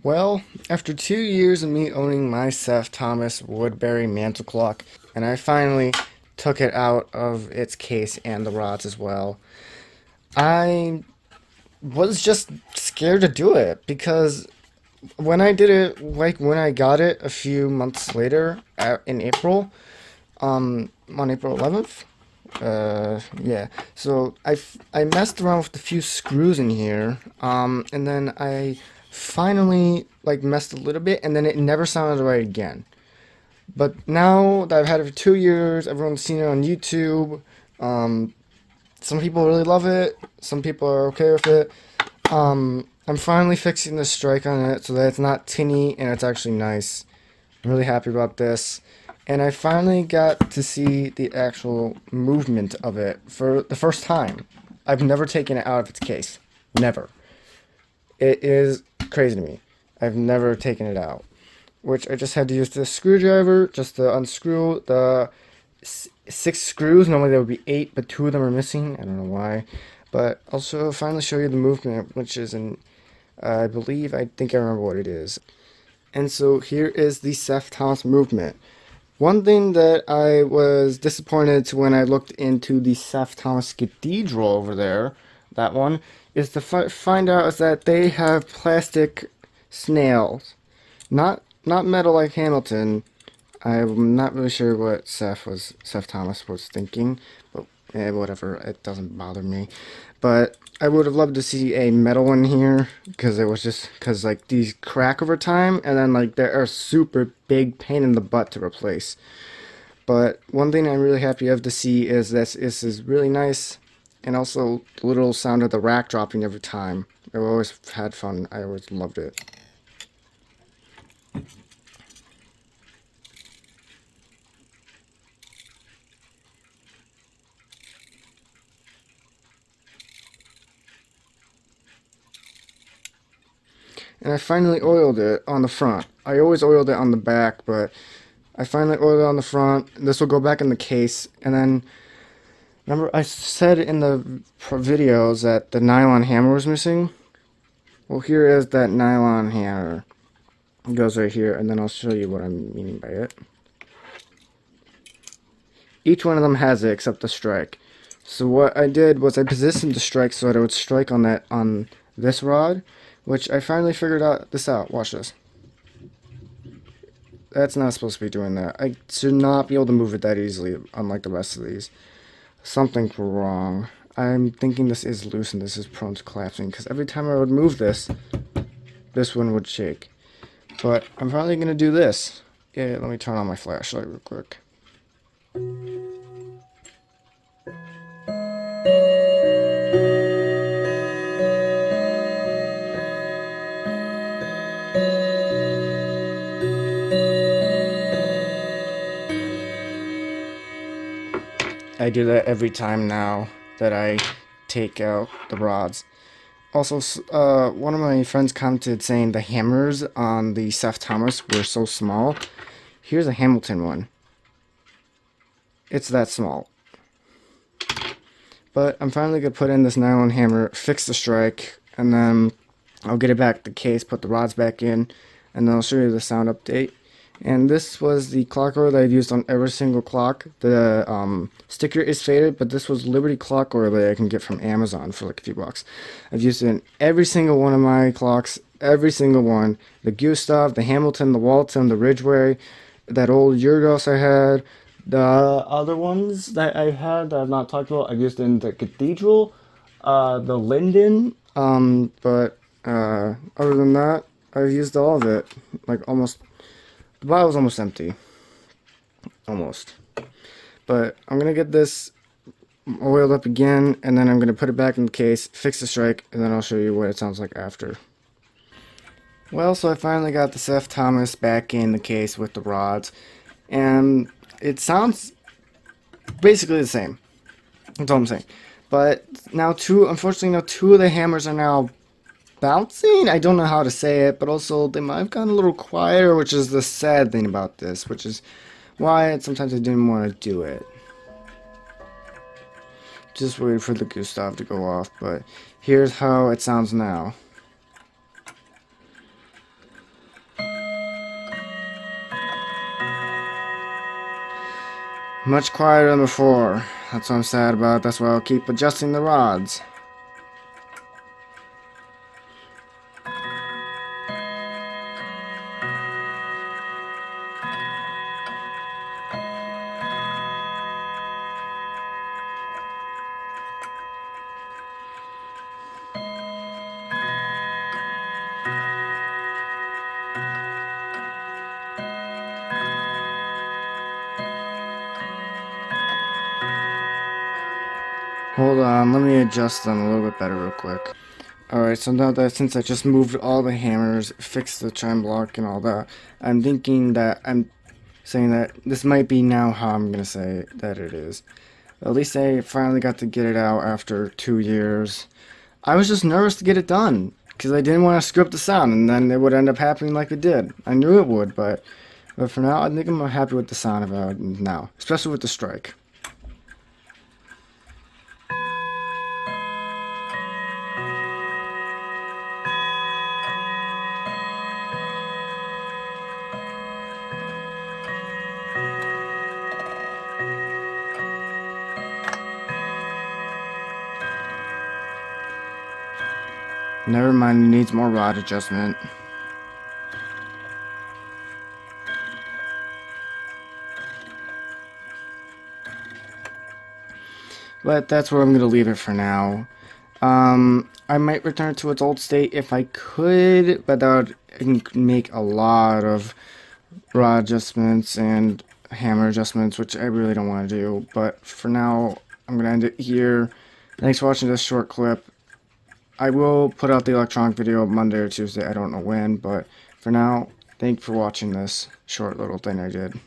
Well, after 2 years of me owning my Seth Thomas Woodbury mantle clock, and I finally took it out of its case and the rods as well, I was just scared to do it because when I did it, like when I got it a few months later in April, on April 11th, yeah. So I messed around with a few screws in here, and then I finally like messed a little bit, and then it never sounded right again. But now that I've had it for 2 years, everyone's seen it on YouTube. Um, some people really love it. Some people are okay with it. I'm finally fixing the strike on it so that it's not tinny and it's actually nice. I'm really happy about this. And I finally got to see the actual movement of it for the first time. I've never taken it out of its case. Never. It is crazy to me. I've never taken it out. Which I just had to use the screwdriver just to unscrew the six screws. Normally there would be eight, but two of them are missing. I don't know why. But I'll finally show you the movement, which is in, I think I remember what it is. And so here is the Seth Thomas movement. One thing that I was disappointed to when I looked into the Seth Thomas Cathedral over there, that one, is to find out is that they have plastic snails, not metal like Hamilton. I'm not really sure what Seth Thomas was thinking, but whatever, it doesn't bother me. But I would have loved to see a metal one here because it was just because like these crack over time, and then like they're a super big pain in the butt to replace. But one thing I'm really happy of to see is this is really nice, and also the little sound of the rack dropping every time. I've always had fun. I always loved it. And I finally oiled it on the front. I always oiled it on the back, but I finally oiled it on the front. This will go back in the case. And then, remember I said in the videos that the nylon hammer was missing? Well, here is that nylon hammer. It goes right here, and then I'll show you what I'm meaning by it. Each one of them has it except the strike. So what I did was I positioned the strike so that it would strike on this rod, which I finally figured out. Watch this. That's not supposed to be doing that. I should not be able to move it that easily, unlike the rest of these. Something's wrong. I'm thinking this is loose and this is prone to collapsing, because every time I would move this, this one would shake. But I'm probably going to do this. Yeah, let me turn on my flashlight real quick. I do that every time now that I take out the rods. Also, one of my friends commented saying the hammers on the Seth Thomas were so small. Here's a Hamilton one. It's that small. But I'm finally going to put in this nylon hammer, fix the strike, and then I'll get it back the case, put the rods back in, and then I'll show you the sound update. And this was the clock oil that I've used on every single clock. The sticker is faded, but this was Liberty clock oil that I can get from Amazon for like a few bucks. I've used it in every single one of my clocks, every single one. The Gustav, the Hamilton, the Walton, the Ridgeway, that old Urgos I had. The other ones that I've had that I've not talked about, I've used in the Cathedral, the Linden, other than that, I've used all of it, like almost. The bottle's almost empty. Almost. But I'm going to get this oiled up again, and then I'm going to put it back in the case, fix the strike, and then I'll show you what it sounds like after. Well, so I finally got the Seth Thomas back in the case with the rods, and it sounds basically the same. That's all I'm saying. But now unfortunately now two of the hammers are now bouncing. I don't know how to say it, but also they might have gotten a little quieter, which is the sad thing about this, which is why sometimes I didn't want to do it. Just waiting for the Gustav to go off, but here's how it sounds now. Much quieter than before. That's what I'm sad about. That's why I'll keep adjusting the rods. Hold on, let me adjust them a little bit better real quick. Alright, so now that since I just moved all the hammers, fixed the chime block and all that, I'm thinking that I'm saying that this might be now how I'm gonna say that it is. At least I finally got to get it out after 2 years. I was just nervous to get it done because I didn't want to screw up the sound, and then it would end up happening like it did. I knew it would, but for now, I think I'm happy with the sound of it now, especially with the strike. Never mind, it needs more rod adjustment. But that's where I'm going to leave it for now. I might return it to its old state if I could, but that would make a lot of rod adjustments and hammer adjustments, which I really don't want to do. But for now, I'm going to end it here. Thanks for watching this short clip. I will put out the electronic video Monday or Tuesday, I don't know when, but for now, thank you for watching this short little thing I did.